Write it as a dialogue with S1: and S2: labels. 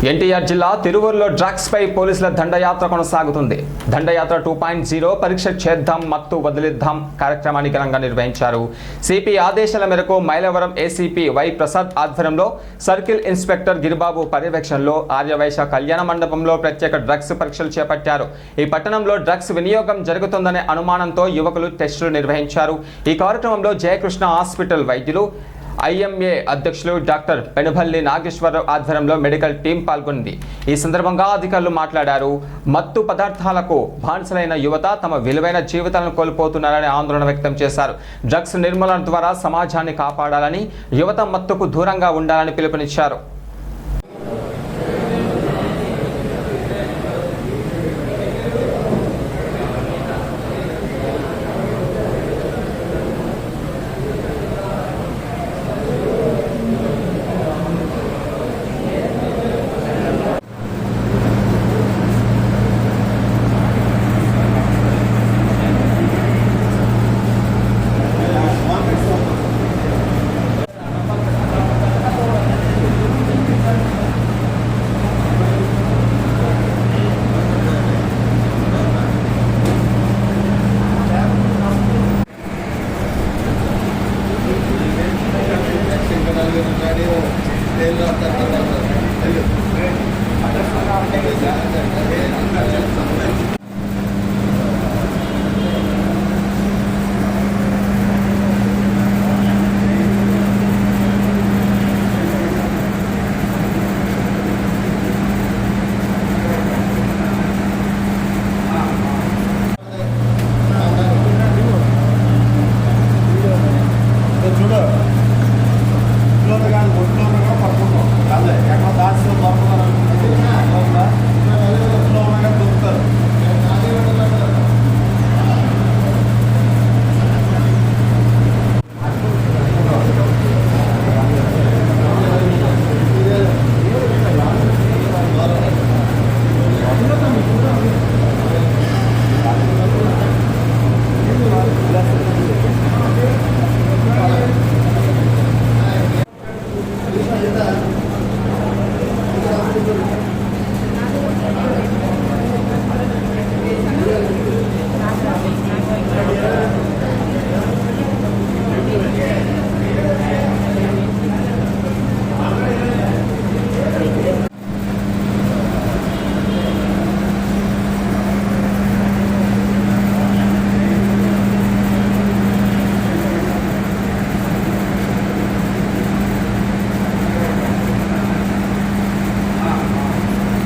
S1: ఎన్టీఆర్ జిల్లా తిరువూరులో డ్రగ్స్ పై పోలీసుల దండయాత్ర కొనసాగుతుంది. దండయాత్ర 2.0 పరీక్ష చేద్దాం మత్తు వదిలిద్దాం కార్యక్రమాన్ని ఘనంగా నిర్వహించారు. సిపి ఆదేశాల మేరకు మైలవరం ఏసీపీ వై ప్రసాద్ ఆధ్వర్యంలో సర్కిల్ ఇన్స్పెక్టర్ గిరిబాబు పర్యవేక్షణలో ఆర్యవైశ్య కళ్యాణ మండపంలో ప్రత్యేక డ్రగ్స్ పరీక్షలు చేపట్టారు. ఈ పట్టణంలో డ్రగ్స్ వినియోగం జరుగుతుందనే అనుమానంతో యువకులు టెస్టులు నిర్వహించారు. ఈ కార్యక్రమంలో జయకృష్ణ హాస్పిటల్ వైద్యులు ఐఎంఏ అధ్యక్షులు డాక్టర్ పెనుబల్లి నాగేశ్వరరావు ఆధ్వర్యంలో మెడికల్ టీం పాల్గొంది. ఈ సందర్భంగా అధికారులు మాట్లాడారు. మత్తు పదార్థాలకు బానిసలైన యువత తమ విలువైన జీవితాలను కోల్పోతున్నారని ఆందోళన వ్యక్తం చేశారు. డ్రగ్స్ నిర్మూలన ద్వారా సమాజాన్ని కాపాడాలని, యువత మత్తుకు దూరంగా ఉండాలని పిలుపునిచ్చారు.